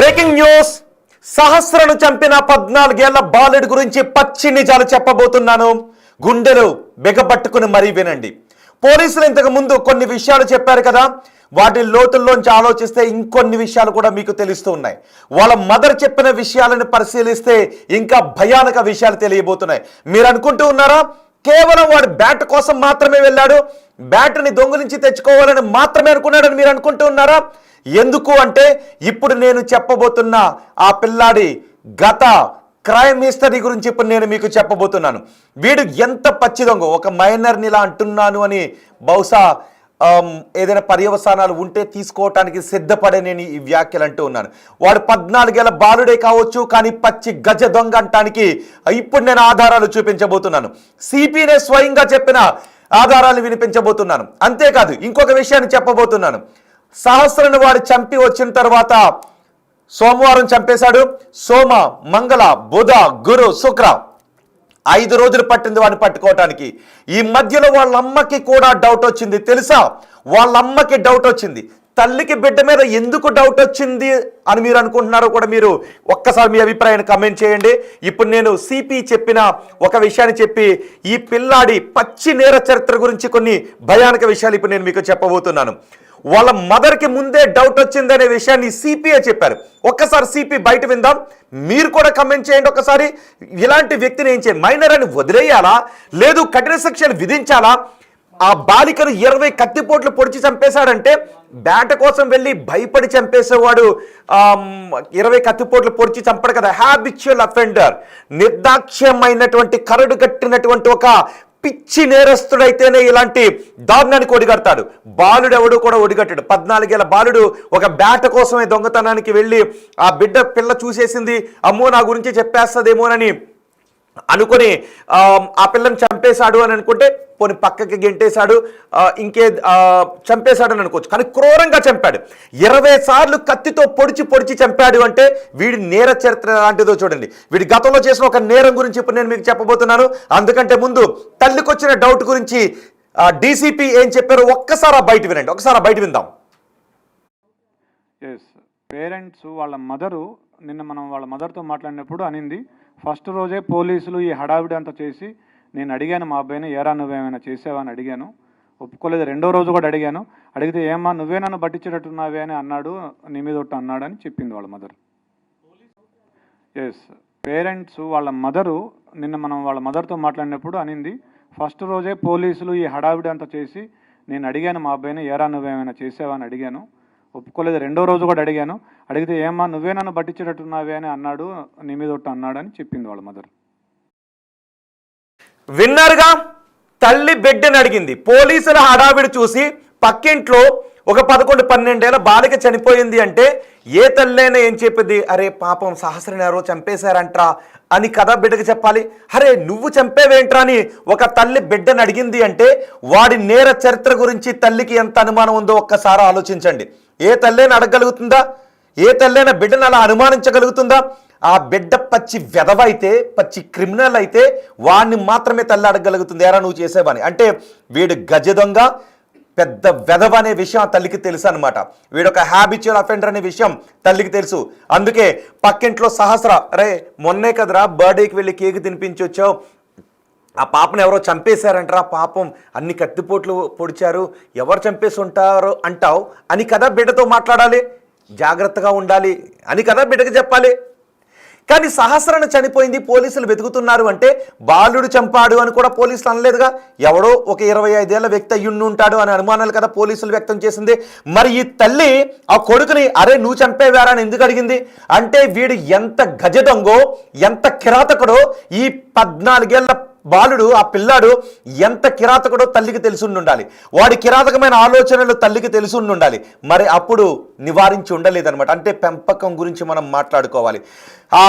Breaking news. సహస్రను చంపిన 14 ఏళ్ల బాలుడి గురించి పచ్చి నిజాలు చెప్పబోతున్నాను. గుండెలు బిగబట్టుకుని మరీ వినండి. పోలీసులు ఇంతకు ముందు కొన్ని విషయాలు చెప్పారు కదా, వాటి లోతుల్లోంచి ఆలోచిస్తే ఇంకొన్ని విషయాలు కూడా మీకు తెలుస్తూ ఉన్నాయి. వాళ్ళ మదర్ చెప్పిన విషయాలను పరిశీలిస్తే ఇంకా భయానక విషయాలు తెలియబోతున్నాయి. మీరు అనుకుంటూ ఉన్నారా కేవలం వాడు బ్యాట్ కోసం మాత్రమే వెళ్ళాడు, బ్యాట్ని దొంగిలించి తెచ్చుకోవాలని మాత్రమే అనుకున్నాడని మీరు అనుకుంటూ ఉన్నారా? ఎందుకు అంటే ఇప్పుడు నేను చెప్పబోతున్న ఆ పిల్లాడి గత క్రైమ్ హిస్టరీ గురించి ఇప్పుడు నేను మీకు చెప్పబోతున్నాను. వీడు ఎంత పచ్చి దొంగ, ఒక మైనర్ని ఇలా అంటున్నాను అని బహుశా ఏదైనా పర్యవసానాలు ఉంటే తీసుకోవటానికి సిద్ధపడే నేను ఈ వ్యాఖ్యలు అంటూ ఉన్నాను. వాడు 14 ఏళ్ల బాలుడే కావచ్చు, కానీ పచ్చి గజ దొంగ అంటానికి ఇప్పుడు నేను ఆధారాలు చూపించబోతున్నాను. సిపినే స్వయంగా చెప్పిన ఆధారాలు వినిపించబోతున్నాను. అంతేకాదు ఇంకొక విషయాన్ని చెప్పబోతున్నాను. సహస్రను వాడు చంపి వచ్చిన తర్వాత సోమవారం చంపేశాడు. సోమ, మంగళ, బుధ, గురు, శుక్ర 5 రోజులు పట్టింది వాడిని పట్టుకోవటానికి. ఈ మధ్యలో వాళ్ళ అమ్మకి కూడా డౌట్ వచ్చింది. తెలుసా, వాళ్ళ అమ్మకి డౌట్ వచ్చింది. తల్లికి బిడ్డ మీద ఎందుకు డౌట్ వచ్చింది అని మీరు అనుకుంటున్నారో కూడా మీరు ఒక్కసారి మీ అభిప్రాయాన్ని కమెంట్ చేయండి. ఇప్పుడు నేను సిపి చెప్పిన ఒక విషయాన్ని చెప్పి ఈ పిల్లాడి పచ్చి నేర చరిత్ర గురించి కొన్ని భయానక విషయాలు ఇప్పుడు నేను మీకు చెప్పబోతున్నాను. వాళ్ళ మదర్కి ముందే డౌట్ వచ్చిందనే విషయాన్ని సిపిఏ చెప్పారు. ఒక్కసారి సిపి బయట విందాం, మీరు కూడా కమెంట్ చేయండి. ఒకసారి ఇలాంటి వ్యక్తిని ఏం చేయాలి? మైనర్ అని వదిలేయాలా, లేదు కఠిన శిక్షలు విధించాలా? ఆ బాలికను 20 కత్తిపోట్లు పొడిచి చంపేశాడంటే బ్యాట కోసం వెళ్ళి భయపడి చంపేసేవాడు 20 కత్తిపోట్లు పొడిచి చంపడు కదా. హ్యాబిచువల్ అఫెండర్, నిర్దాక్ష్యమైనటువంటి కరడు కట్టినటువంటి ఒక పిచ్చి నేరస్తుడైతేనే ఇలాంటి దారుణానికి ఒడిగడతాడు. బాలుడు ఎవడు కూడా ఒడిగట్టాడు. 14 ఏళ్ల బాలుడు ఒక బ్యాట కోసమే దొంగతనానికి వెళ్ళి ఆ పిల్ల చూసేసింది, అమ్మో నా గురించి చెప్పేస్తుందేమోనని అనుకుని ఆ పిల్లని చంపేశాడు అని అనుకుంటే పోనీ పక్కకి గెంటేశాడు, చంపేశాడు అని అనుకోవచ్చు. కానీ క్రూరంగా చంపాడు. 20 సార్లు కత్తితో పొడిచి చంపాడు అంటే వీడి నేర చరిత్ర లాంటిదో చూడండి. వీడి గతంలో చేసిన ఒక నేరం గురించి ఇప్పుడు నేను మీకు చెప్పబోతున్నాను. అందుకంటే ముందు తల్లికి వచ్చిన డౌట్ గురించి డీసీపీ ఏం చెప్పారో ఒక్కసారి బయట వినండి. ఒకసారి బయట విందాం. పేరెంట్స్ వాళ్ళ మదరు నిన్న మనం వాళ్ళ మదర్తో మాట్లాడినప్పుడు అనింది, ఫస్ట్ రోజే పోలీసులు ఈ హడావిడి అంతా చేసి నేను అడిగాను మా అబ్బాయిని, ఏరా నువ్వేమైనా చేసావా అని అడిగాను, ఒప్పుకోలేదు. 2వ రోజు కూడా అడిగాను, అడిగితే ఏమ్మా నువ్వే నన్ను పట్టించేటట్టున్నావే అని అన్నాడు, నీ మీద ఒట్టు అన్నాడు అని చెప్పింది వాళ్ళ మదర్. పేరెంట్స్ వాళ్ళ మదరు నిన్న మనం వాళ్ళ మదర్తో మాట్లాడినప్పుడు అనింది, ఫస్ట్ రోజే పోలీసులు ఈ హడావిడి అంతా చేసి నేను అడిగాను మా అబ్బాయిని, ఏరా నువ్వేమైనా చేసావా అని అడిగాను, ఒప్పుకోలేదు. 2వ రోజు కూడా అడిగాను, అడిగితే ఏమ్మా నువ్వే నన్ను పట్టించేటట్టున్నావే అని అన్నాడు, నీ మీద ఒట్టు అన్నాడు అని చెప్పింది వాళ్ళ మదర్. విన్నారుగా, తల్లి బిడ్డని అడిగింది. పోలీసుల హడావిడి చూసి పక్కింట్లో ఒక 11-12 ఏళ్ల బాలిక చనిపోయింది అంటే ఏ తల్లైనా ఏం చెప్పింది? అరే పాపం సహస్రని ఎవరో చంపేశారంట్రా అని కదా బిడ్డకి చెప్పాలి. అరే నువ్వు చంపేవేంట్రా అని ఒక తల్లి బిడ్డని అడిగింది అంటే వాడి నేర చరిత్ర గురించి తల్లికి ఎంత అనుమానం ఉందో ఒక్కసారి ఆలోచించండి. ఏ తల్లైనా అడగగలుగుతుందా? ఏ తల్లైనా బిడ్డను అలా అనుమానించగలుగుతుందా? ఆ బిడ్డ పచ్చి వెధవ అయితే, పచ్చి క్రిమినల్ అయితే వాడిని మాత్రమే తల్లి అడగగలుగుతుంది, ఎరా నువ్వు చేసేవని. అంటే వీడు గజ దొంగ, పెద్ద వెధవ అనే విషయం ఆ తల్లికి తెలుసు అనమాట. వీడు ఒక హ్యాబిచువల్ అఫెండర్ అనే విషయం తల్లికి తెలుసు. అందుకే పక్కింట్లో సహస్ర, అరే మొన్నే కదరా బర్త్డేకి వెళ్ళి కేక్ తినిపించొచ్చావు, ఆ పాపను ఎవరో చంపేశారంటారా, పాపం అన్ని కత్తిపోట్లు పొడిచారు, ఎవరు చంపేసి ఉంటారో అంటావు అని కదా బిడ్డతో మాట్లాడాలి, జాగ్రత్తగా ఉండాలి అని కదా బిడ్డకి చెప్పాలి. కానీ సహస్రను చనిపోయింది, పోలీసులు వెతుకుతున్నారు అంటే బాలుడు చంపాడు అని కూడా పోలీసులు అనలేదుగా. ఎవడో ఒక 25 ఏళ్ల వ్యక్తి అయ్యుండి ఉంటాడు అనే అనుమానాలు కదా పోలీసులు వ్యక్తం చేసింది. మరి ఈ తల్లి ఆ కొడుకుని అరే నువ్వు చంపేవారా అని ఎందుకు అడిగింది అంటే వీడు ఎంత గజ దొంగో, ఎంత కిరాతకుడో, ఈ 14 ఏళ్ల బాలుడు, ఆ పిల్లాడు ఎంత కిరాతకుడో తల్లికి తెలిసి ఉండాలి. వాడి కిరాతకమైన ఆలోచనలు తల్లికి తెలిసి ఉండాలి. మరి అప్పుడు నివారించి ఉండలేదన్నమాట. అంటే పెంపకం గురించి మనం మాట్లాడుకోవాలి. ఆ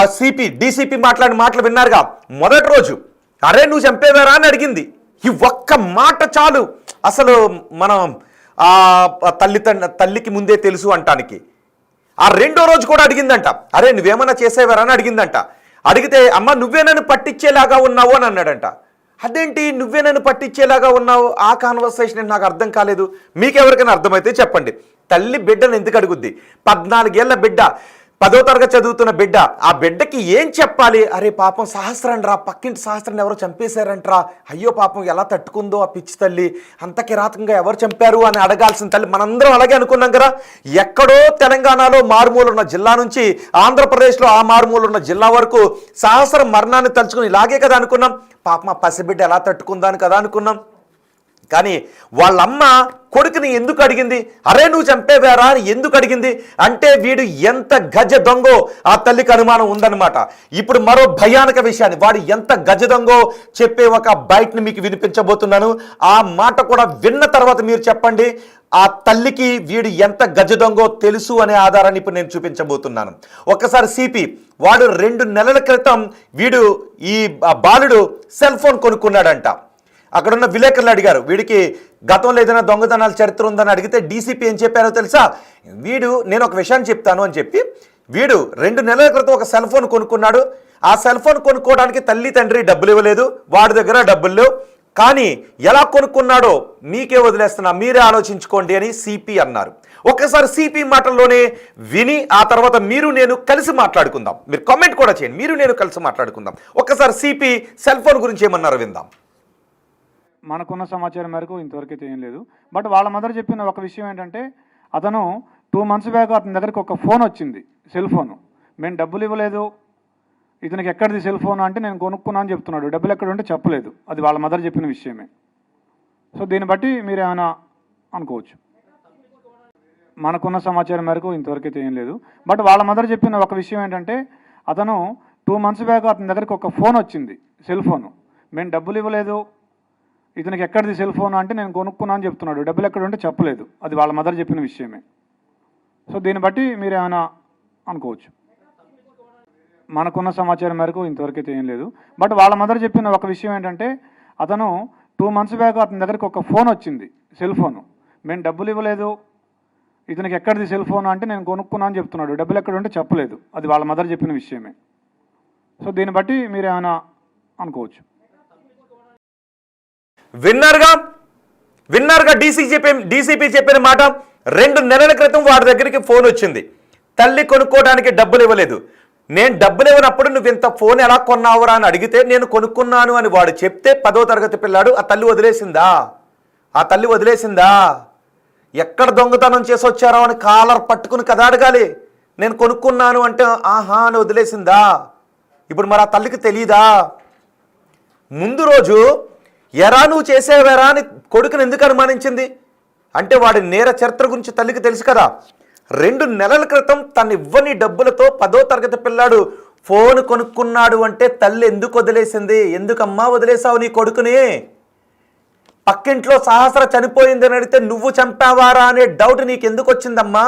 డీసీపీ మాట్లాడిన మాటలు విన్నారుగా. మొదటి రోజు అరే నువ్వు చంపేవారా అని అడిగింది. ఈ ఒక్క మాట చాలు అసలు మనం ఆ తల్లికి ముందే తెలుసు అంటానికి. ఆ 2వ రోజు కూడా అడిగిందంట, అరే నువ్వేమన్నా చేసేవారా అని అడిగిందంట. అడిగితే అమ్మ నువ్వే నన్ను పట్టించేలాగా ఉన్నావు అని అన్నాడంట. అదేంటి నువ్వే నన్ను పట్టించేలాగా ఉన్నావు? ఆ కాన్వర్సేషన్ నాకు అర్థం కాలేదు. మీకెవరికైనా అర్థమైతే చెప్పండి. తల్లి బిడ్డను ఎందుకు అడుగుద్ది? 14 ఏళ్ల బిడ్డ 10వ తరగతి చదువుతున్న బిడ్డ, ఆ బిడ్డకి ఏం చెప్పాలి? అరే పాపం సహస్రండ్రా, పక్కింటి సహస్రాన్ని ఎవరో చంపేశారంట్రా, అయ్యో పాపం ఎలా తట్టుకుందో ఆ పిచ్చి తల్లి, అంత కిరాతకంగా ఎవరు చంపారు అని అడగాల్సిన తల్లి. మనందరం అలాగే అనుకున్నాం కదా. ఎక్కడో తెలంగాణలో మారుమూల ఉన్న జిల్లా నుంచి ఆంధ్రప్రదేశ్లో ఆ మారుమూల ఉన్న జిల్లా వరకు సహస్రం మరణాన్ని తలుచుకుని ఇలాగే కదా అనుకున్నాం. పాపం ఆ పసిబిడ్డ ఎలా తట్టుకుందాని కదా అనుకున్నాం. కానీ వాళ్ళమ్మ కొడుకుని ఎందుకు అడిగింది? అరే నువ్వు చంపేవారా అని ఎందుకు అడిగింది అంటే వీడు ఎంత గజ దొంగో ఆ తల్లికి అనుమానం ఉందన్నమాట. ఇప్పుడు మరో భయానక విషయాన్ని, వాడు ఎంత గజ దొంగో చెప్పే ఒక బయటని మీకు వినిపించబోతున్నాను. ఆ మాట కూడా విన్న తర్వాత మీరు చెప్పండి ఆ తల్లికి వీడు ఎంత గజ దొంగో తెలుసు అనే ఆధారాన్ని ఇప్పుడు నేను చూపించబోతున్నాను. ఒక్కసారి సిపి, వాడు 2 నెలల క్రితం వీడు ఈ బాలుడు సెల్ ఫోన్ కొనుక్కున్నాడంట. అక్కడున్న విలేకరులు అడిగారు, వీడికి గతంలో ఏదైనా దొంగతనాల చరిత్ర ఉందని అడిగితే డీసీపీ ఏం చెప్పారో తెలుసా? నేను ఒక విషయాన్ని చెప్తాను అని చెప్పి వీడు 2 నెలల క్రితం ఒక సెల్ ఫోన్ కొనుక్కున్నాడు. ఆ సెల్ ఫోన్ కొనుక్కోవడానికి తల్లి తండ్రి డబ్బులు ఇవ్వలేదు, వాడి దగ్గర డబ్బులు లేవు. కానీ ఎలా కొనుక్కున్నాడో మీకే వదిలేస్తున్నా, మీరే ఆలోచించుకోండి అని సిపి అన్నారు. ఒక్కసారి సిపి మాటల్లోనే విని ఆ తర్వాత మీరు నేను కలిసి మాట్లాడుకుందాం. మీరు కామెంట్ కూడా చేయండి, మీరు నేను కలిసి మాట్లాడుకుందాం. ఒక్కసారి సిపి సెల్ ఫోన్ గురించి ఏమన్నారో విందాం. మనకున్న సమాచారం మేరకు ఇంతవరకైతే ఏం లేదు. బట్ వాళ్ళ మదర్ చెప్పిన ఒక విషయం ఏంటంటే, అతను 2 months బ్యాక్ అతని దగ్గరికి ఒక ఫోన్ వచ్చింది, సెల్ ఫోను. మేము డబ్బులు ఇవ్వలేదు, ఇతనికి ఎక్కడిది సెల్ ఫోన్ అంటే నేను కొనుక్కున్నా అని చెప్తున్నాడు. డబ్బులు ఎక్కడ ఉంటే చెప్పలేదు. అది వాళ్ళ మదర్ చెప్పిన విషయమే. సో దీన్ని బట్టి మీరు ఏమైనా అనుకోవచ్చు. మనకున్న సమాచారం మేరకు ఇంతవరకైతే ఏం లేదు. బట్ వాళ్ళ మదర్ చెప్పిన ఒక విషయం ఏంటంటే, అతను 2 months బ్యాక్ అతని దగ్గరికి ఒక ఫోన్ వచ్చింది, సెల్ ఫోను. మేము డబ్బులు ఇవ్వలేదు, ఇతనికి ఎక్కడిది సెల్ ఫోన్ అంటే నేను కొనుక్కున్నా అని చెప్తున్నాడు. డబ్బులు ఎక్కడ ఉంటే చెప్పలేదు. అది వాళ్ళ మదర్ చెప్పిన విషయమే. సో దీన్ని బట్టి మీరు ఏమైనా అనుకోవచ్చు. మనకున్న సమాచారం మేరకు ఇంతవరకైతే ఏం లేదు. బట్ వాళ్ళ మదర్ చెప్పిన ఒక విషయం ఏంటంటే, అతను 2 months బ్యాక్ అతని దగ్గరికి ఒక ఫోన్ వచ్చింది, సెల్ ఫోను. మేము డబ్బులు ఇవ్వలేదు, ఇతనికి ఎక్కడిది సెల్ ఫోన్ అంటే నేను కొనుక్కున్నా అని చెప్తున్నాడు. డబ్బులు ఎక్కడ ఉంటే చెప్పలేదు. అది వాళ్ళ మదర్ చెప్పిన విషయమే. సో దీన్ని బట్టి మీరు ఏమైనా అనుకోవచ్చు. విన్నారుగా డీసీపీ చెప్పిన మాట. 2 నెలల క్రితం వాడి దగ్గరికి ఫోన్ వచ్చింది, తల్లి కొనుక్కోవడానికి డబ్బులు ఇవ్వలేదు. నేను డబ్బులు ఇవ్వనప్పుడు నువ్వు ఇంత ఫోన్ ఎలా కొన్నావురా అని అడిగితే నేను కొనుక్కున్నాను అని వాడు చెప్తే 10వ తరగతి పిల్లాడు ఆ తల్లి వదిలేసిందా? ఎక్కడ దొంగతనం చేసి వచ్చారో అని కాలర్ పట్టుకుని కదా అడగాలి. నేను కొనుక్కున్నాను అంటే ఆహా అని వదిలేసిందా? ఇప్పుడు మరి ఆ తల్లికి తెలీదా? ముందు రోజు ఎరా నువ్వు చేసేవేరా అని కొడుకుని ఎందుకు అనుమానించింది అంటే వాడి నేర చరిత్ర గురించి తల్లికి తెలుసు కదా. 2 నెలల క్రితం తను ఇవ్వని డబ్బులతో 10వ తరగతి పిల్లాడు ఫోన్ కొనుక్కున్నాడు అంటే తల్లి ఎందుకు వదిలేసింది? ఎందుకమ్మా వదిలేసావు నీ కొడుకుని? పక్కింట్లో సహస్ర చనిపోయింది అని అడిగితే నువ్వు చంపావారా అనే డౌట్ నీకు ఎందుకు వచ్చిందమ్మా?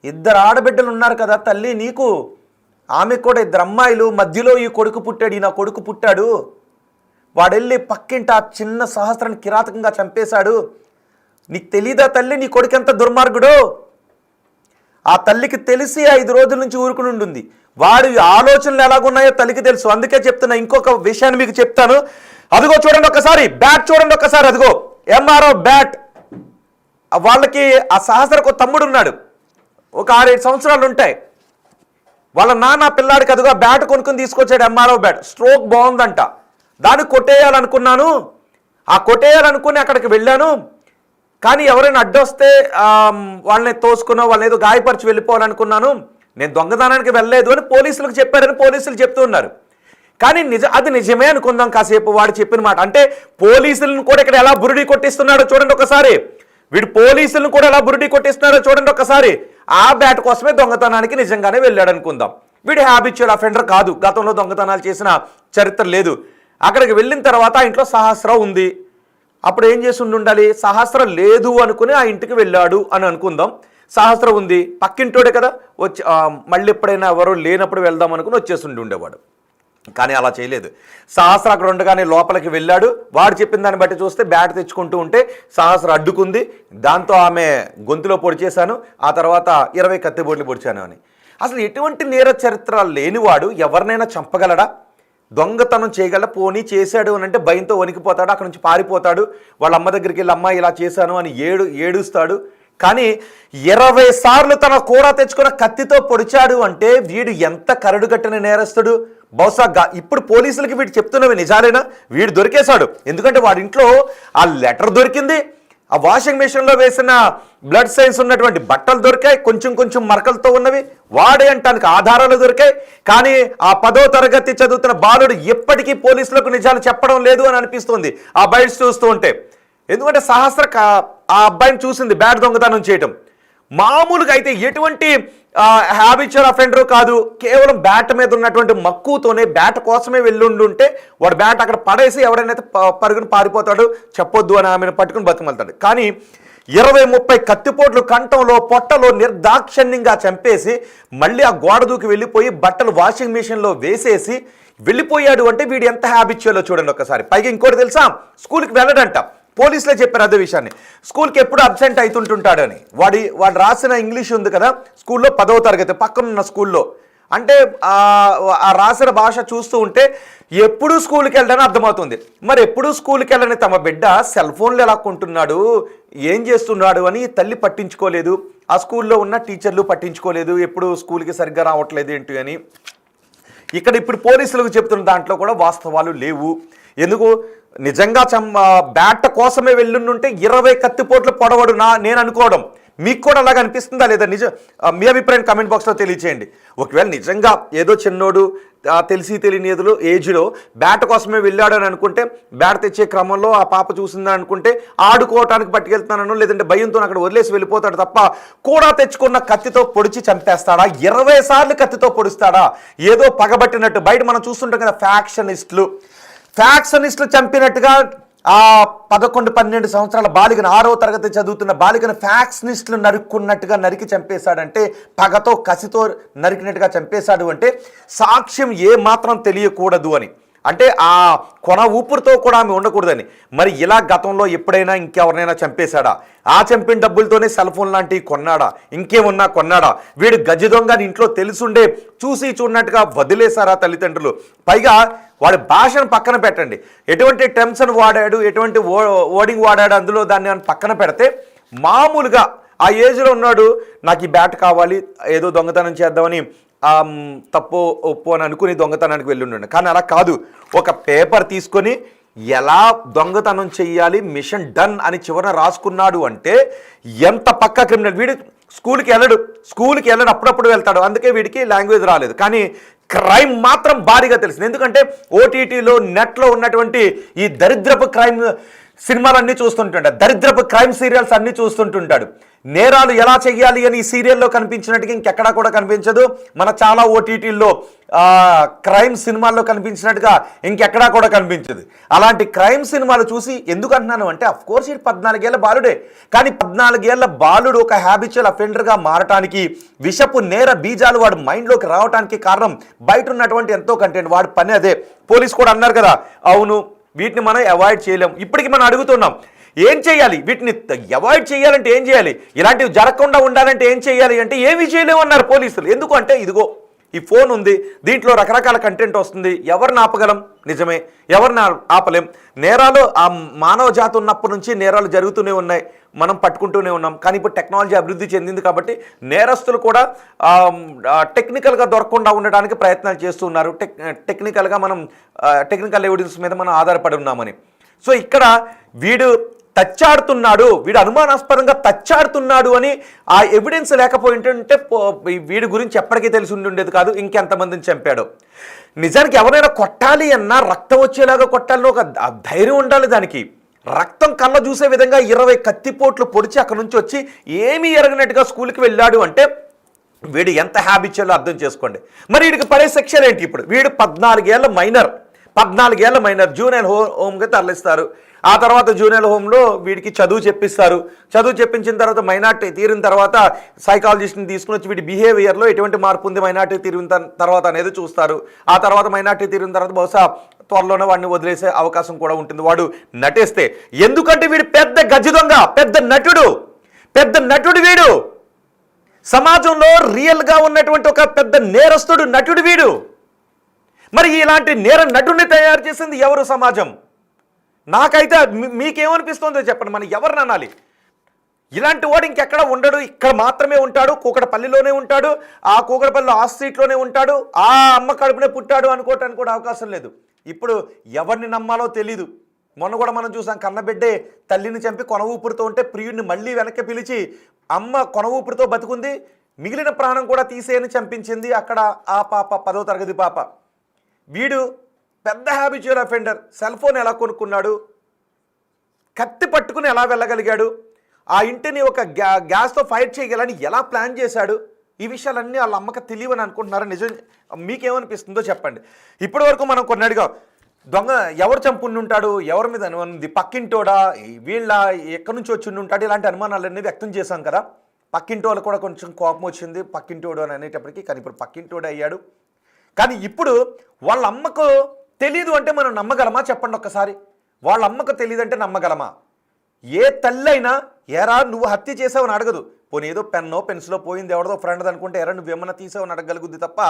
2 ఆడబిడ్డలు ఉన్నారు కదా తల్లి నీకు, ఆమె కూడా 2 అమ్మాయిలు, మధ్యలో ఈ కొడుకు పుట్టాడు, నా కొడుకు పుట్టాడు. వాడెళ్ళి పక్కింట ఆ చిన్న సహస్రాన్ని కిరాతకంగా చంపేశాడు. నీకు తెలీదా తల్లి నీ కొడుకు ఎంత దుర్మార్గుడో? ఆ తల్లికి తెలిసి 5 రోజుల నుంచి ఊరుకుని ఉంటుంది. వాడి ఆలోచనలు ఎలాగున్నాయో తల్లికి తెలుసు. అందుకే చెప్తున్నా. ఇంకొక విషయాన్ని మీకు చెప్తాను. అదిగో చూడండి ఒక్కసారి, బ్యాట్ చూడండి ఒక్కసారి. అదిగో ఎంఆర్ఓ బ్యాట్. వాళ్ళకి ఆ సహస్రకు తమ్ముడు ఉన్నాడు, ఒక 6-7 సంవత్సరాలు ఉంటాయి. వాళ్ళ నాన్న పిల్లాడికి అదిగో బ్యాట్ కొనుక్కుని తీసుకొచ్చాడు, ఎంఆర్ఓ బ్యాట్. స్ట్రోక్ బాగుందంట, దాన్ని కొట్టేయాలనుకున్నాను. ఆ కొట్టేయాలనుకుని అక్కడికి వెళ్ళాను. కానీ ఎవరైనా అడ్డొస్తే వాళ్ళని తోసుకున్నా, వాళ్ళని ఏదో గాయపరిచి వెళ్ళిపోవాలనుకున్నాను. నేను దొంగతనానికి వెళ్ళలేదు అని పోలీసులకు చెప్పారని పోలీసులు చెప్తూ ఉన్నారు. కానీ అది నిజమే అనుకుందాం కాసేపు వాడు చెప్పిన మాట. అంటే పోలీసులను కూడా ఇక్కడ ఎలా బురిడి కొట్టిస్తున్నాడో చూడండి ఒకసారి. వీడు పోలీసులను కూడా ఎలా బురిడి కొట్టిస్తున్నాడో చూడండి ఒకసారి. ఆ బ్యాట్ కోసమే దొంగతనానికి నిజంగానే వెళ్ళాడు అనుకుందాం. వీడు హ్యాబిచువల్ అఫెండర్ కాదు, గతంలో దొంగతనాలు చేసిన చరిత్ర లేదు. అక్కడికి వెళ్ళిన తర్వాత ఆ ఇంట్లో సహస్రం ఉంది. అప్పుడు ఏం చేసి ఉండాలి? సహస్రం లేదు అనుకుని ఆ ఇంటికి వెళ్ళాడు అని అనుకుందాం. సహస్రం ఉంది, పక్కింటోడే కదా, వచ్చి మళ్ళీ ఎప్పుడైనా ఎవరో లేనప్పుడు వెళ్దాం అనుకుని వచ్చేసి ఉండేవాడు. కానీ అలా చేయలేదు. సహస్ర అక్కడ ఉండగానే లోపలికి వెళ్ళాడు. వాడు చెప్పిన దాన్ని బట్టి చూస్తే బ్యాట్ తెచ్చుకుంటూ ఉంటే సహస్ర అడ్డుకుంది. దాంతో ఆమె గొంతులో పొడిచేశాను, ఆ తర్వాత 20 కత్తిబొట్లు పొడిచాను అని. అసలు ఎటువంటి నేర చరిత్ర లేనివాడు ఎవరినైనా చంపగలడా? దొంగతనం చేయగల, పోనీ చేశాడు అని అంటే భయంతో వణికిపోతాడు, అక్కడ నుంచి పారిపోతాడు. వాళ్ళ అమ్మ దగ్గరికి వెళ్ళి అమ్మ ఇలా చేశాను అని ఏడుస్తాడు. కానీ 20 సార్లు తన కూర తెచ్చుకున్న కత్తితో పొడిచాడు అంటే వీడు ఎంత కరడు కట్టిన నేరస్తుడు. బహుశా ఇప్పుడు పోలీసులకి వీడు చెప్తున్నవి నిజాలేనా? వీడు దొరికేశాడు. ఎందుకంటే వాడి ఇంట్లో ఆ లెటర్ దొరికింది, ఆ వాషింగ్ మెషిన్లో వేసిన బ్లడ్ సైన్స్ ఉన్నటువంటి బట్టలు దొరికాయి, కొంచెం కొంచెం మరకలతో ఉన్నవి, వాడే అంటానికి ఆధారాలు దొరికాయి. కానీ ఆ 10వ తరగతి చదువుతున్న బాలుడు ఎప్పటికీ పోలీసులకు నిజాలు చెప్పడం లేదు అని అనిపిస్తుంది ఆ బయట చూస్తూ ఉంటే. ఎందుకంటే సహస్ర ఆ అబ్బాయిని చూసింది బ్యాట్ దొంగతనం చేయటం. మామూలుగా అయితే ఎటువంటి హ్యాబిచువల్ అఫెండర్ కాదు, కేవలం బ్యాట్ మీద ఉన్నటువంటి మక్కువతోనే బ్యాట్ కోసమే వెళ్ళుండుంటే వాడు బ్యాట్ అక్కడ పడేసి ఎవడైనా పరుగుని పారిపోతాడు, చెప్పొద్దు అని ఆమెను పట్టుకుని బతిమలుతాడు. కానీ 20-30 కత్తిపోట్లు కంఠంలో పొట్టలో నిర్దాక్షిణ్యంగా చంపేసి మళ్ళీ ఆ గోడ దూకి వెళ్ళిపోయి బట్టలు వాషింగ్ మిషన్లో వేసేసి వెళ్ళిపోయాడు అంటే వీడు ఎంత హ్యాబిచువల్లో చూడండి ఒకసారి. పైగా ఇంకోటి తెలుసా, స్కూల్కి వెళ్ళడంట. పోలీసులే చెప్పారు అదే విషయాన్ని. స్కూల్కి ఎప్పుడు అబ్సెంట్ అవుతుంటుంటాడని. వాడు రాసిన ఇంగ్లీష్ ఉంది కదా స్కూల్లో 10వ తరగతి పక్కనున్న స్కూల్లో, అంటే ఆ రాసిన భాష చూస్తూ ఉంటే ఎప్పుడూ స్కూల్కి వెళ్ళడానికి అర్థమవుతుంది. మరి ఎప్పుడూ స్కూల్కి వెళ్ళని తమ బిడ్డ సెల్ ఫోన్లు ఎలా కొంటున్నాడు, ఏం చేస్తున్నాడు అని తల్లి పట్టించుకోలేదు, ఆ స్కూల్లో ఉన్న టీచర్లు పట్టించుకోలేదు, ఎప్పుడు స్కూల్కి సరిగ్గా రావట్లేదు ఏంటి అని. ఇక్కడ ఇప్పుడు పోలీసులకు చెప్తున్న దాంట్లో కూడా వాస్తవాలు లేవు. ఎందుకు? నిజంగా బ్యాట్ కోసమే వెళ్ళుంటే 20 కత్తిపోట్లు పొడవడు నేను అనుకోవడం. మీకు కూడా అలాగ అనిపిస్తుందా లేదా? మీ అభిప్రాయం కామెంట్ బాక్స్లో తెలియచేయండి. ఒకవేళ నిజంగా ఏదో చిన్నోడు తెలిసి తెలియని ఏజ్లో బ్యాట్ కోసమే వెళ్ళాడు అని అనుకుంటే, బ్యాట్ తెచ్చే క్రమంలో ఆ పాప చూసిందని అనుకుంటే ఆడుకోవటానికి పట్టుకెళ్తున్నానో లేదంటే భయంతో అక్కడ వదిలేసి వెళ్ళిపోతాడు తప్ప కూడా తెచ్చుకున్న కత్తితో పొడిచి చంపేస్తాడా? 20 సార్లు కత్తితో పొడుస్తాడా? ఏదో పగబట్టినట్టు. బయట మనం చూస్తుంటాం కదా ఫ్యాక్షనిస్టులు చంపినట్టుగా ఆ 11-12 సంవత్సరాల బాలికను 6వ తరగతి చదువుతున్న బాలికను ఫ్యాక్షనిస్టులు నరుక్కున్నట్టుగా నరికి చంపేశాడంటే, పగతో కసితో నరికినట్టుగా చంపేశాడు అంటే సాక్ష్యం ఏ మాత్రం తెలియకూడదు అని. అంటే ఆ కొన ఊపిరితో కూడా ఆమె ఉండకూడదని. మరి ఇలా గతంలో ఎప్పుడైనా ఇంకెవరినైనా చంపేశాడా? ఆ చంపిన డబ్బులతోనే సెల్ ఫోన్ లాంటివి కొన్నాడా? ఇంకేమన్నా కొన్నాడా? వీడు గజ్జి దొంగ ఇంట్లో తెలుసుండే చూసి చూడనట్టుగా వదిలేశారా తల్లిదండ్రులు? పైగా వాడి భాషను పక్కన పెట్టండి, ఎటువంటి టెన్షన్ వాడాడు, ఎటువంటి ఓడింగ్ వాడాడు అందులో దాన్ని పక్కన పెడితే, మామూలుగా ఆ ఏజ్లో ఉన్నాడు, నాకు ఈ బ్యాట్ కావాలి, ఏదో దొంగతనం చేద్దామని తప్పు ఒప్పు అని అనుకుని దొంగతనానికి వెళ్ళి. కానీ అలా కాదు, ఒక పేపర్ తీసుకొని ఎలా దొంగతనం చెయ్యాలి, మిషన్ డన్ అని చివరన రాసుకున్నాడు అంటే ఎంత పక్కా క్రిమినల్. వీడు స్కూల్కి వెళ్ళడు, అప్పుడప్పుడు వెళ్తాడు, అందుకే వీడికి లాంగ్వేజ్ రాలేదు. కానీ క్రైమ్ మాత్రం భారీగా తెలిసింది. ఎందుకంటే ఓటీటీలో నెట్లో ఉన్నటువంటి ఈ దరిద్రపు క్రైమ్ సినిమాలన్నీ చూస్తుంటాడు, దరిద్రపు క్రైమ్ సీరియల్స్ అన్నీ చూస్తుంటుంటాడు. నేరాలు ఎలా చెయ్యాలి అని ఈ సీరియల్లో కనిపించినట్టుగా ఇంకెక్కడా కూడా కనిపించదు. మన చాలా ఓటీటీల్లో క్రైమ్ సినిమాల్లో కనిపించినట్టుగా ఇంకెక్కడా కూడా కనిపించదు. అలాంటి క్రైమ్ సినిమాలు చూసి ఎందుకు అంటున్నాను అంటే, అఫ్కోర్స్ ఇది 14 ఏళ్ల బాలుడే. కానీ 14 ఏళ్ల బాలుడు ఒక హ్యాబిచువల్ అఫెండర్గా మారటానికి, విషపు నేర బీజాలు వాడు మైండ్లోకి రావడానికి కారణం బయట ఉన్నటువంటి ఎంతో కంటెంట్. వాడి పని అదే. పోలీసు కూడా అన్నారు కదా, అవును వీటిని మనం అవాయిడ్ చేయలేం. ఇప్పటికి మనం అడుగుతున్నాం, ఏం చేయాలి? వీటిని అవాయిడ్ చేయాలంటే ఏం చేయాలి? ఇలాంటివి జరగకుండా ఉండాలంటే ఏం చేయాలి అంటే ఏమీ చేయలేమన్నారు పోలీసులు. ఎందుకు అంటే, ఇదిగో ఈ ఫోన్ ఉంది, దీంట్లో రకరకాల కంటెంట్ వస్తుంది, ఎవరిని ఆపగలం? నిజమే, ఎవరిని ఆపలేం. నేరాలు ఆ మానవ జాతి ఉన్నప్పటి నుంచి నేరాలు జరుగుతూనే ఉన్నాయి, మనం పట్టుకుంటూనే ఉన్నాం. కానీ ఇప్పుడు టెక్నాలజీ అభివృద్ధి చెందింది కాబట్టి నేరస్తులు కూడా టెక్నికల్గా దొరకకుండా ఉండడానికి ప్రయత్నాలు చేస్తున్నారు. టెక్నికల్గా మనం టెక్నికల్ ఎవిడెన్స్ మీద మనం ఆధారపడి ఉన్నామని. సో ఇక్కడ వీడు తచ్చాడుతున్నాడు, వీడు అనుమానాస్పదంగా తచ్చాడుతున్నాడు అని ఆ ఎవిడెన్స్ లేకపోయింటే వీడి గురించి ఎప్పటికీ తెలిసి ఉండేది కాదు ఇంకెంతమందిని చంపాడు. నిజానికి ఎవరైనా కొట్టాలి అన్నా రక్తం వచ్చేలాగా కొట్టాలని ఒక ధైర్యం ఉండాలి. దానికి రక్తం కళ్ళ చూసే విధంగా 20 కత్తిపోట్లు పొడిచి అక్కడ నుంచి వచ్చి ఏమీ ఎరగనట్టుగా స్కూల్కి వెళ్ళాడు అంటే వీడు ఎంత హ్యాబిచువల్ అర్థం చేసుకోండి. మరి వీడికి పడే శిక్షలు ఏంటి? ఇప్పుడు వీడు 14 ఏళ్ల మైనర్ జూనియర్ హోమ్గా తరలిస్తారు. ఆ తర్వాత జూనియర్ హోమ్లో వీడికి చదువు చెప్పిస్తారు. చదువు చెప్పించిన తర్వాత మైనార్టీ తీరిన తర్వాత సైకాలజిస్ట్ని తీసుకుని వచ్చి వీడి బిహేవియర్లో ఎటువంటి మార్పు ఉంది మైనార్టీ తీరిన తర్వాత అనేది చూస్తారు. ఆ తర్వాత మైనార్టీ తీరిన తర్వాత బహుశా త్వరలోనే వాడిని వదిలేసే అవకాశం కూడా ఉంటుంది వాడు నటిస్తే. ఎందుకంటే వీడు పెద్ద గజ్జి దొంగ, పెద్ద నటుడు వీడు. సమాజంలో రియల్గా ఉన్నటువంటి ఒక పెద్ద నేరస్తుడు నటుడు వీడు. మరి ఇలాంటి నేర నటుడిని తయారు చేసింది ఎవరు? సమాజం. నాకైతే మీకేమనిపిస్తుందో చెప్పండి, మనం ఎవరిని అనాలి? ఇలాంటి వాడు ఇంకెక్కడ ఉండడు, ఇక్కడ మాత్రమే ఉంటాడు, కూకటపల్లిలోనే ఉంటాడు, ఆ కూకటపల్లిలో ఆ స్ట్రీట్లోనే ఉంటాడు, ఆ అమ్మ కడుపునే పుట్టాడు అనుకోవటానికి కూడా అవకాశం లేదు. ఇప్పుడు ఎవరిని నమ్మాలో తెలీదు. మొన్న కూడా మనం చూసాం, కన్నబిడ్డే తల్లిని చంపి కొన ఊపిరితో ఉంటే ప్రియుడిని మళ్ళీ వెనక్కి పిలిచి అమ్మ కొన ఊపిరితో బతుకుంది, మిగిలిన ప్రాణం కూడా తీసేయని చంపించింది అక్కడ ఆ పాప, 10వ తరగతి పాప. వీడు పెద్ద హ్యాబిచువల్ అఫెండర్. సెల్ ఫోన్ ఎలా కొనుక్కున్నాడు, కత్తి పట్టుకుని ఎలా వెళ్ళగలిగాడు, ఆ ఇంటిని ఒక గ్యాస్తో ఫైర్ చేయగలని ఎలా ప్లాన్ చేశాడు, ఈ విషయాలన్నీ వాళ్ళ అమ్మకి తెలియని అనుకుంటున్నారా? నిజం మీకేమనిపిస్తుందో చెప్పండి. ఇప్పటి వరకు మనం కొన్ని అడిగాం, దొంగ ఎవరు చంపుండి ఉంటాడు, ఎవరి మీద అనుమానం, పక్కింటోడా, వీళ్ళ ఎక్కడి నుంచి వచ్చి ఉంటాడు, ఇలాంటి అనుమానాలన్నీ వ్యక్తం చేశాం కదా. పక్కింటి వాళ్ళు కూడా కొంచెం కోపం వచ్చింది పక్కింటోడు అని అనేటప్పటికీ, కానీ ఇప్పుడు పక్కింటోడు అయ్యాడు. కానీ ఇప్పుడు వాళ్ళ అమ్మకు తెలీదు అంటే మనం నమ్మగలమా? చెప్పండి ఒక్కసారి. వాళ్ళ అమ్మకు తెలియదు అంటే నమ్మగలమా? ఏ తల్లి అయినా ఎరా నువ్వు హత్య చేసావని అడగదు. పోనీ ఏదో పెన్నో పెన్సిలో పోయింది ఎవరిదో ఫ్రెండ్ అనుకుంటే ఎరా నువ్వు ఏమన్నా తీసావని అడగలుగుద్ది తప్ప,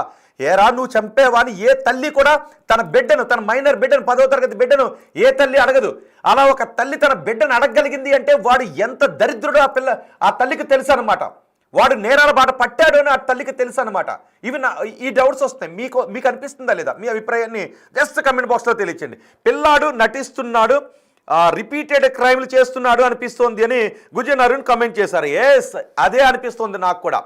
ఎరా నువ్వు చంపేవాని ఏ తల్లి కూడా తన బిడ్డను, తన మైనర్ బిడ్డను, 10వ తరగతి బిడ్డను ఏ తల్లి అడగదు. అలా ఒక తల్లి తన బిడ్డను అడగగలిగింది అంటే వాడు ఎంత దరిద్రుడో ఆ తల్లికి తెలుసు అనమాట. వాడు నేరాల బాట పట్టాడు అని ఆ తల్లికి తెలుసు అనమాట. ఇవి ఈ డౌట్స్ వస్తాయి. మీకు అనిపిస్తుందా లేదా? మీ అభిప్రాయాన్ని జస్ట్ కమెంట్ బాక్స్లో తెలియచేయండి. పిల్లాడు నటిస్తున్నాడు, రిపీటెడ్ క్రైమ్లు చేస్తున్నాడు అనిపిస్తోంది అని గుజన్ అరుణ్ కమెంట్ చేశారు. ఎస్, అదే అనిపిస్తుంది నాకు కూడా.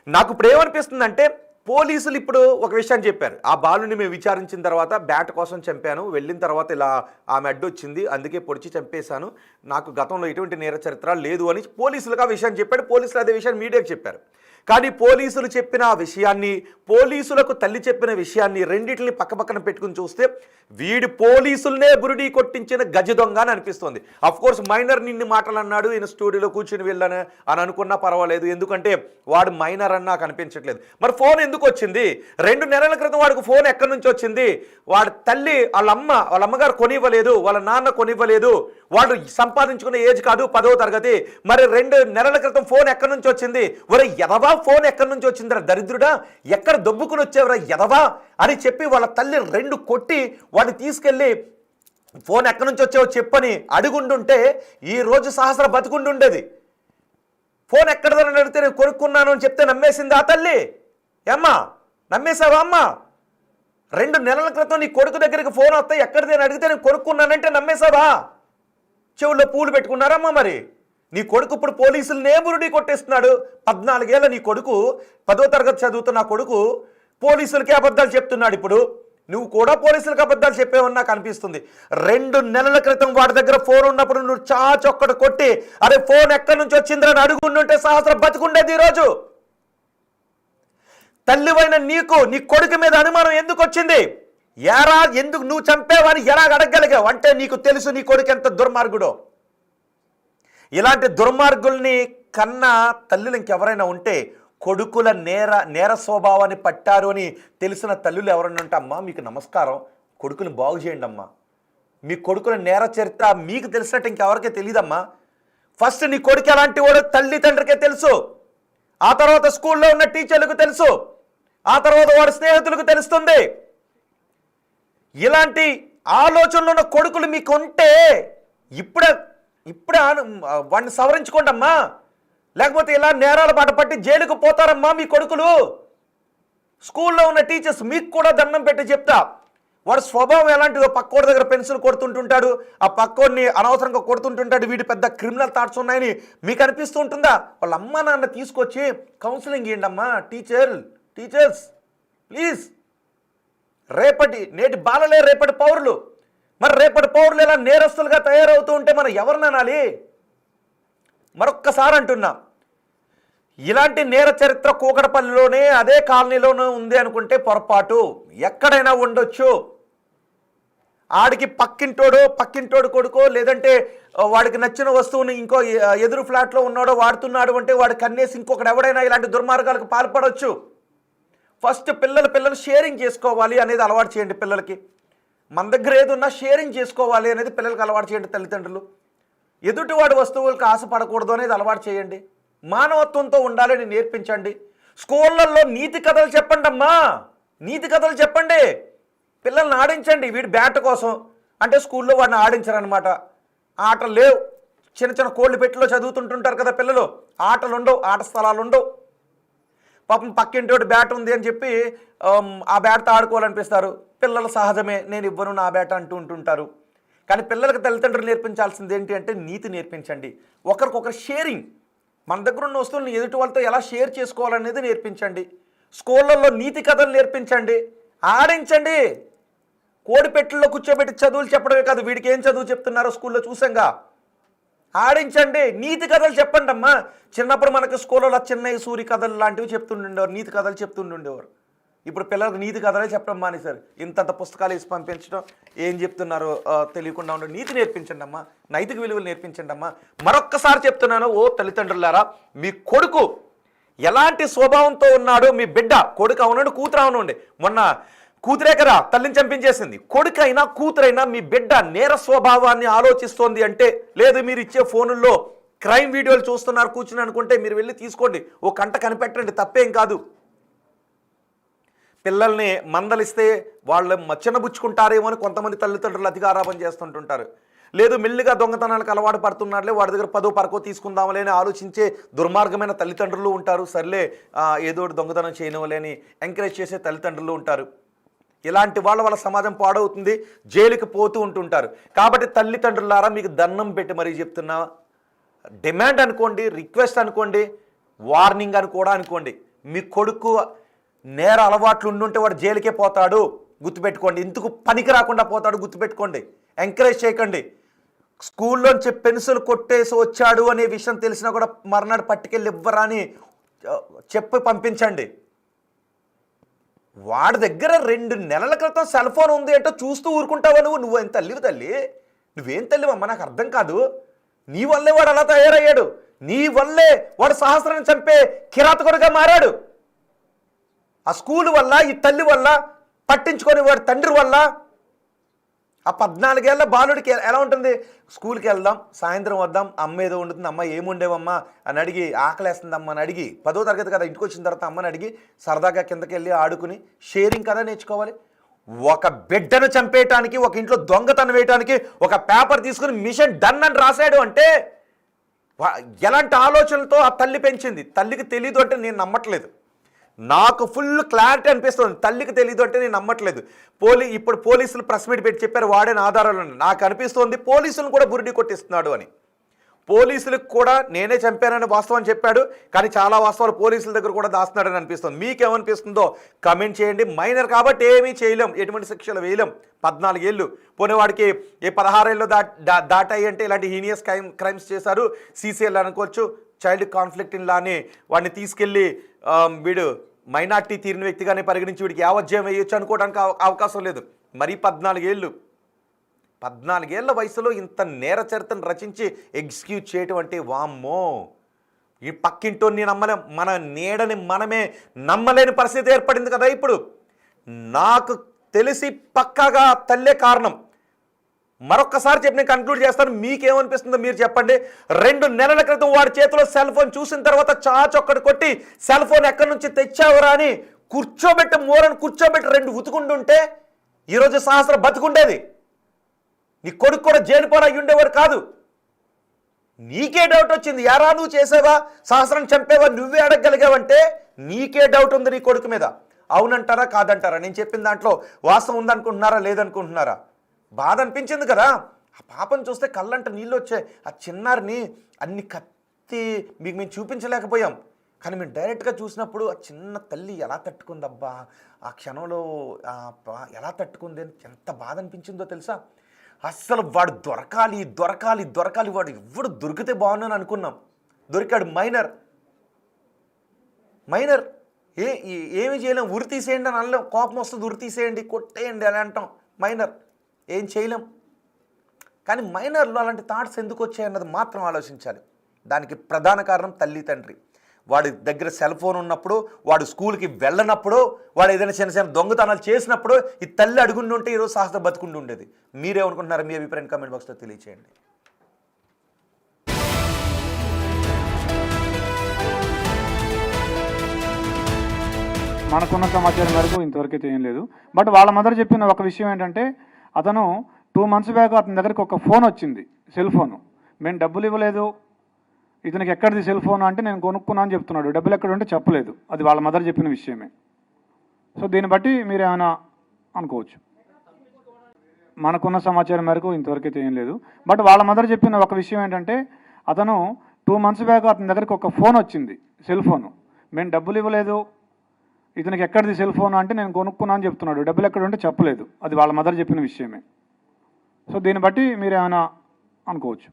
నాకు ఇప్పుడు ఏమనిపిస్తుందంటే, పోలీసులు ఇప్పుడు ఒక విషయాన్ని చెప్పారు, ఆ బాలుని మేము విచారించిన తర్వాత బ్యాట్ కోసం చంపాను, వెళ్ళిన తర్వాత ఇలా ఆమె అడ్డొచ్చింది, అందుకే పొడిచి చంపేశాను, నాకు గతంలో ఎటువంటి నేర చరిత్ర లేదు అని పోలీసులకు ఆ విషయాన్ని చెప్పాడు. పోలీసులు అదే విషయాన్ని మీడియాకి చెప్పారు. కానీ పోలీసులు చెప్పిన ఆ విషయాన్ని, పోలీసులకు తల్లి చెప్పిన విషయాన్ని రెండింటిని పక్కపక్కన పెట్టుకుని చూస్తే వీడి పోలీసులనే బురుడీ కొట్టించిన గజ దొంగ అని అనిపిస్తుంది. అఫ్కోర్స్ మైనర్ నిన్ని మాటలు అన్నాడు, ఈయన స్టూడియోలో కూర్చుని వెళ్ళాను అని అనుకున్నా పర్వాలేదు, ఎందుకంటే వాడు మైనర్ అని నాకు అనిపించట్లేదు. మరి ఫోన్ ఎందుకు వచ్చింది? 2 నెలల క్రితం వాడికి ఫోన్ ఎక్కడి నుంచి వచ్చింది? వాడి తల్లి వాళ్ళ అమ్మగారు కొనివ్వలేదు, వాళ్ళ నాన్న కొనివ్వలేదు, వాడు సంపాదించుకునే ఏజ్ కాదు 10వ తరగతి. మరి 2 నెలల క్రితం ఫోన్ ఎక్కడి నుంచి వచ్చింది? ఒరే ఎదవా, ఫోన్ ఎక్కడి నుంచి వచ్చిందిరా దరిద్రుడా, ఎక్కడ దొబ్బుకుని వచ్చేవరా ఎదవా అని చెప్పి వాళ్ళ తల్లి 2 కొట్టి వాడిని తీసుకెళ్ళి ఫోన్ ఎక్కడి నుంచి వచ్చావో చెప్పని అడుగుండుంటే ఈ రోజు సహస్ర బతుకుండుండేది. ఫోన్ ఎక్కడదని అడిగితే నేను కొనుక్కున్నాను అని చెప్తే నమ్మేసింది ఆ తల్లి. ఏమ్మా నమ్మేశావా అమ్మ? 2 నెలల క్రితం నీ కొడుకు దగ్గరికి ఫోన్ వస్తే ఎక్కడిది అని అడిగితే నేను కొనుక్కున్నానంటే నమ్మేశావా? చెవుల్లో పూలు పెట్టుకున్నారమ్మా? మరి నీ కొడుకు ఇప్పుడు పోలీసులనే బురుడీ కొట్టేస్తున్నాడు. 14 ఏళ్ళ నీ కొడుకు, 10వ తరగతి చదువుతున్న కొడుకు పోలీసులకి అబద్ధాలు చెప్తున్నాడు. ఇప్పుడు నువ్వు కూడా పోలీసులకు అబద్ధాలు చెప్పేవని నాకు అనిపిస్తుంది. 2 నెలల క్రితం వాడి దగ్గర ఫోన్ ఉన్నప్పుడు నువ్వు చాచొక్కడు కొట్టి అరే ఫోన్ ఎక్కడి నుంచి వచ్చిందని అడుగుంటుంటే సహస్రం బతుకుండేది ఈరోజు. తల్లివైన నీకు నీ కొడుకు మీద అనుమానం ఎందుకు వచ్చింది? ఎరా ఎందుకు నువ్వు చంపేవని ఎలా అడగగలిగావు? అంటే నీకు తెలుసు నీ కొడుకు ఎంత దుర్మార్గుడో. ఇలాంటి దుర్మార్గుల్ని కన్నా తల్లులు ఇంకెవరైనా ఉంటే, కొడుకుల నేర స్వభావాన్ని పట్టారు అని తెలిసిన తల్లులు ఎవరైనా ఉంటే, అమ్మా మీకు నమస్కారం, కొడుకుని బాగు చేయండి అమ్మా, మీ కొడుకుల నేర చరిత్ర మీకు తెలిసినట్టు ఇంకెవరికీ తెలియదమ్మా. ఫస్ట్ నీ కొడుకు ఎలాంటి వాడు తల్లి తండ్రికే తెలుసు, ఆ తర్వాత స్కూల్లో ఉన్న టీచర్లకు తెలుసు, ఆ తర్వాత వాడి స్నేహితులకు తెలుస్తుంది. ఇలాంటి ఆలోచనలు ఉన్న కొడుకులు మీకు ఉంటే ఇప్పుడే వాడిని సవరించుకోండి అమ్మా, లేకపోతే ఇలా నేరాల బాట పట్టి జైలుకు పోతారమ్మా మీ కొడుకులు. స్కూల్లో ఉన్న టీచర్స్ మీకు కూడా దండం పెట్టి చెప్తా, వాడు స్వభావం ఎలాంటిదో, పక్కోడి దగ్గర పెన్సిల్ కొడుతుంటుంటాడు, ఆ పక్కోడిని అనవసరంగా కొడుతుంటుంటాడు, వీడి పెద్ద క్రిమినల్ థాట్స్ ఉన్నాయని మీకు అనిపిస్తూ ఉంటుందా? వాళ్ళ అమ్మ నాన్న తీసుకొచ్చి కౌన్సిలింగ్ ఇవ్వండి అమ్మా. Teachers please. నేటి బాలలే రేపటి పౌరులు. మరి రేపటి పౌరులు ఎలా నేరస్తులుగా తయారవుతూ ఉంటే మనం ఎవరిని అనాలి? మరొక్కసారి అంటున్నా, ఇలాంటి నేర చరిత్ర కూకటపల్లిలోనే అదే కాలనీలోనే ఉంది అనుకుంటే పొరపాటు. ఎక్కడైనా ఉండొచ్చు. ఆడికి పక్కింటోడు కొడుకో, లేదంటే వాడికి నచ్చిన వస్తువుని ఇంకో ఎదురు ఫ్లాట్లో ఉన్నాడో వాడుతున్నాడు అంటే వాడు కన్నేసి ఇంకొకటి ఎవడైనా ఇలాంటి దుర్మార్గాలకు పాల్పడవచ్చు. ఫస్ట్ పిల్లలు షేరింగ్ చేసుకోవాలి అనేది అలవాటు చేయండి పిల్లలకి. మన దగ్గర ఏదున్నా షేరింగ్ చేసుకోవాలి అనేది పిల్లలకి అలవాటు చేయండి తల్లిదండ్రులు. ఎదుటివాడి వస్తువులకు ఆశపడకూడదు అనేది అలవాటు చేయండి. మానవత్వంతో ఉండాలని నేర్పించండి. స్కూళ్ళల్లో నీతి కథలు చెప్పండి అమ్మా, నీతి కథలు చెప్పండి. పిల్లల్ని ఆడించండి. వీడి బ్యాట్ కోసం అంటే స్కూల్లో వాడిని ఆడించరనమాట. ఆటలు లేవు, చిన్న చిన్న కోళ్ళు పెట్టిలో చదువుతుంటుంటారు కదా పిల్లలు. ఆటలు ఉండవు, ఆట స్థలాలు ఉండవు. పాపం పక్కింటి బ్యాట్ ఉంది అని చెప్పి ఆ బ్యాట్తో ఆడుకోవాలనిపిస్తారు. పిల్లలు సహజమే, నేను ఇవ్వను నా బ్యాట్ అంటూ ఉంటుంటారు. కానీ పిల్లలకు తల్లిదండ్రులు నేర్పించాల్సింది ఏంటి అంటే నీతి నేర్పించండి. ఒకరికొకరు షేరింగ్, మన దగ్గర ఉన్న వస్తువులను ఎదుటి వాళ్ళతో ఎలా షేర్ చేసుకోవాలనేది నేర్పించండి. స్కూళ్ళల్లో నీతి కథలు నేర్పించండి, ఆడించండి. కోడిపెట్టెల్లో కూర్చోబెట్టి చదువులు చెప్పడమే కాదు, వీడికి ఏం చదువు చెప్తున్నారో స్కూల్లో చూసాంగా. ఆడించండి, నీతి కథలు చెప్పండి అమ్మా. చిన్నప్పుడు మనకు స్కూల్లో చిన్నయ్య సూరి కథలు లాంటివి చెప్తుండేవారు, నీతి కథలు చెప్తుండేవారు. ఇప్పుడు పిల్లలకు నీతి కథలే చెప్పడం మానేశారు. ఇంతంత పుస్తకాలు వేసి పంపించడం, ఏం చెప్తున్నారో తెలియకుండా ఉండడం. నీతి నేర్పించండి అమ్మా, నైతిక విలువలు నేర్పించండి అమ్మా. మరొక్కసారి చెప్తున్నాను, ఓ తల్లిదండ్రులారా, మీ కొడుకు ఎలాంటి స్వభావంతో ఉన్నాడో, మీ బిడ్డ కొడుకు అవునండి కూతురు అవునండి, మొన్న కూతురే కదా తల్లిని చంపించేసింది, కొడుకైనా కూతురైనా మీ బిడ్డ నేర స్వభావాన్ని ఆలోచిస్తోంది అంటే, లేదు మీరు ఇచ్చే ఫోనుల్లో క్రైమ్ వీడియోలు చూస్తున్నారు కూర్చుని అనుకుంటే మీరు వెళ్ళి తీసుకోండి, ఓ కంట కనిపెట్టండి, తప్పేం కాదు. పిల్లల్ని మందలిస్తే వాళ్ళు చిన్నబుచ్చుకుంటారేమో అని కొంతమంది తల్లిదండ్రులు అధికారాపం చేస్తుంటుంటారు. లేదు మెల్లిగా దొంగతనాలకు అలవాటు పడుతున్నారులే, వాడి దగ్గర 10 పరకో తీసుకుందామలే అని ఆలోచించే దుర్మార్గమైన తల్లిదండ్రులు ఉంటారు. సర్లే ఏదో దొంగతనం చేయనవలే అని ఎంకరేజ్ చేసే తల్లిదండ్రులు ఉంటారు. ఇలాంటి వాళ్ళ సమాజం పాడవుతుంది, జైలుకి పోతూ ఉంటుంటారు. కాబట్టి తల్లిదండ్రులారా, మీకు దండం పెట్టి మరీ చెప్తున్నా, డిమాండ్ అనుకోండి, రిక్వెస్ట్ అనుకోండి, వార్నింగ్ అని కూడా అనుకోండి. మీ కొడుకు నేర అలవాట్లు ఉండుంటే వాడు జైలుకే పోతాడు, గుర్తుపెట్టుకోండి. ఎందుకు పనికి రాకుండా పోతాడు, గుర్తుపెట్టుకోండి. ఎంకరేజ్ చేయకండి. స్కూల్లోంచి పెన్సిల్ కొట్టేసి వచ్చాడు అనే విషయం తెలిసినా కూడా మర్నాడు పట్టుకెళ్ళి ఇవ్వరా అని చెప్పి పంపించండి. వాడి దగ్గర 2 నెలల క్రితం సెల్ ఫోన్ ఉంది అంటే చూస్తూ ఊరుకుంటావా నువ్వేం తల్లివి తల్లి? నువ్వేం తల్లివమ్మా? నాకు అర్థం కాదు. నీ వల్లే వాడు అలా తయారయ్యాడు, నీ వల్లే వాడు సహస్రాన్ని చంపే కిరాతకుడిగా మారాడు. ఆ స్కూల్ వల్ల, ఈ తల్లి వల్ల, పట్టించుకొని వాడి తండ్రి వల్ల. ఆ 14 ఏళ్ల బాలుడికి ఎలా ఉంటుంది? స్కూల్కి వెళ్దాం, సాయంత్రం వద్దాం, అమ్మ ఏదో వండుతుంది, అమ్మ ఏముండేవమ్మా అని అడిగి, ఆకలేస్తుందమ్మా అని అడిగి, 10వ తరగతి కదా, ఇంటికి వచ్చిన తర్వాత అమ్మని అడిగి సరదాగా కిందకి వెళ్ళి ఆడుకుని షేరింగ్ కదా నేర్చుకోవాలి. ఒక బిడ్డను చంపేయటానికి, ఒక ఇంట్లో దొంగతనం వేయటానికి ఒక పేపర్ తీసుకుని మిషన్ డన్ అని రాశాడు అంటే ఎలాంటి ఆలోచనలతో ఆ తల్లి పెంచింది. తల్లికి తెలీదు అంటే నేను నమ్మట్లేదు. నాకు ఫుల్ క్లారిటీ అనిపిస్తుంది, తల్లికి తెలీదు అంటే నేను నమ్మట్లేదు. ఇప్పుడు పోలీసులు ప్రెస్ మీట్ పెట్టి చెప్పారు వాడిన ఆధారాలు. నాకు అనిపిస్తోంది పోలీసులను కూడా బురిడి కొట్టిస్తున్నాడు అని. పోలీసులకు కూడా నేనే చంపానని వాస్తవం చెప్పాడు, కానీ చాలా వాస్తవాలు పోలీసుల దగ్గర కూడా దాస్తున్నాడని అనిపిస్తుంది. మీకేమనిపిస్తుందో కమెంట్ చేయండి. మైనర్ కాబట్టి ఏమీ చేయలేం, ఎటువంటి శిక్షలు వేయలేం. 14 ఏళ్ళు పోనీ వాడికి 16 ఏళ్ళు దాటాయి అంటే ఇలాంటి హీనియస్ క్రైమ్స్ చేశారు, సీసీఎల్ అనుకోవచ్చు, చైల్డ్ కాన్ఫ్లిక్ట్ ఇన్ లాని వాడిని తీసుకెళ్ళి వీడు మైనార్టీ తీరిన వ్యక్తిగానే పరిగణించి వీడికి యావజ్జయం వేయొచ్చు అనుకోవడానికి అవకాశం లేదు. మరీ 14 ఏళ్ళు, 14 ఏళ్ల వయసులో ఇంత నేర చరిత్రను రచించి ఎగ్జిక్యూట్ చేయటం అంటే వామ్మో, ఈ పక్కింటోని నమ్మలేం, మన నీడని మనమే నమ్మలేని పరిస్థితి ఏర్పడింది కదా ఇప్పుడు. నాకు తెలిసి పక్కాగా తల్లే కారణం. మరొక్కసారి చెప్పి నేను కన్క్లూడ్ చేస్తాను, మీకేమనిపిస్తుందో మీరు చెప్పండి. 2 నెలల క్రితం వాడి చేతిలో సెల్ ఫోన్ చూసిన తర్వాత చాచొక్కడు కొట్టి సెల్ ఫోన్ ఎక్కడి నుంచి తెచ్చావురా అని కూర్చోబెట్టి మూలను కూర్చోబెట్టి 2 ఉతుకుంటుంటే ఈరోజు సహస్రం బతుకుండేది. నీ కొడుకు కూడా జైలు పాలు అయ్యి ఉండేవాడు కాదు. నీకే డౌట్ వచ్చింది, యారా నువ్వు చేసావా, సహస్రం చంపేవా, నువ్వే అడగగలిగావంటే నీకే డౌట్ ఉంది నీ కొడుకు మీద. అవునంటారా కాదంటారా? నేను చెప్పిన దాంట్లో వాస్తవం ఉందనుకుంటున్నారా లేదనుకుంటున్నారా? బాధ అనిపించింది కదా. ఆ పాపను చూస్తే కళ్ళంట నీళ్ళు వచ్చాయి. ఆ చిన్నారిని అన్ని కత్తి మీకు మేము చూపించలేకపోయాం, కానీ మేము డైరెక్ట్గా చూసినప్పుడు ఆ చిన్న తల్లి ఎలా తట్టుకుందబ్బా, ఆ క్షణంలో ఎలా తట్టుకుంది అని ఎంత బాధ అనిపించిందో తెలుసా. అస్సలు వాడు దొరకాలి దొరకాలి దొరకాలి, వాడు ఎవడు దొరికితే బాగున్నాను అనుకున్నాం. దొరికాడు మైనర్. ఏమి చేయలేం, ఉరి తీసేయండి అని అనలేం, కోపం వస్తుంది ఉరి తీసేయండి కొట్టేయండి అని అంటాం. మైనర్ ఏం చేయలేం. కానీ మైనర్లో అలాంటి థాట్స్ ఎందుకు వచ్చాయన్నది మాత్రం ఆలోచించాలి. దానికి ప్రధాన కారణం తల్లి తండ్రి. వాడి దగ్గర సెల్ ఫోన్ ఉన్నప్పుడు, వాడు స్కూల్కి వెళ్ళనప్పుడు, వాడు ఏదైనా చిన్న దొంగతనాలు చేసినప్పుడు ఈ తల్లి అడుగుండి ఉంటే ఈరోజు సహస్ర బతుకుండి ఉండేది. మీరేమనుకుంటున్నారు? మీ అభిప్రాయం కామెంట్ బాక్స్లో తెలియచేయండి. మనకున్న సమాచారం వరకు ఇంతవరకైతే ఏం లేదు. బట్ వాళ్ళ మదర్ చెప్పిన ఒక విషయం ఏంటంటే, అతను 2 months బ్యాక్ అతని దగ్గరికి ఒక ఫోన్ వచ్చింది, సెల్ ఫోను. మేము డబ్బులు ఇవ్వలేదు, ఇతనికి ఎక్కడిది సెల్ ఫోన్ అంటే నేను కొనుక్కున్నా అని చెప్తున్నాడు. డబ్బులు ఎక్కడ ఉంటే చెప్పలేదు. అది వాళ్ళ మదర్ చెప్పిన విషయమే. సో దీన్ని బట్టి మీరు ఏమైనా అనుకోవచ్చు. మనకున్న సమాచారం మేరకు ఇంతవరకు అయితే ఏం లేదు. బట్ వాళ్ళ మదర్ చెప్పిన ఒక విషయం ఏంటంటే, అతను 2 months బ్యాక్ అతని దగ్గరికి ఒక ఫోన్ వచ్చింది, సెల్ ఫోను. మేము డబ్బులు ఇవ్వలేదు, ఇతనికి ఎక్కడిది సెల్ ఫోన్ అంటే నేను కొనుక్కున్నా అని చెప్తున్నాడు. డబ్బులు ఎక్కడ ఉంటే చెప్పలేదు. అది వాళ్ళ మదర్ చెప్పిన విషయమే. సో దీన్ని బట్టి మీరు ఏమైనా అనుకోవచ్చు.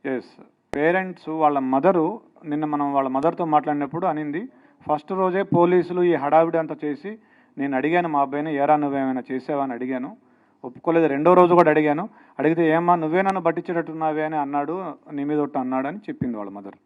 ఎస్, పేరెంట్స్ వాళ్ళ మదరు నిన్న మనం వాళ్ళ మదర్తో మాట్లాడినప్పుడు అనింది, ఫస్ట్ రోజే పోలీసులు ఈ హడావిడి అంతా చేసి నేను అడిగాను మా అబ్బాయిని, ఏరా నువ్వేమైనా చేసావా అని అడిగాను, ఒప్పుకోలేదు. 2వ రోజు కూడా అడిగాను. అడిగితే ఏమ్మా నువ్వే నన్ను పట్టించేటట్టున్నావే అని అన్నాడు, నీ మీద ఒట్టు అన్నాడు అని చెప్పింది వాళ్ళ మదర్.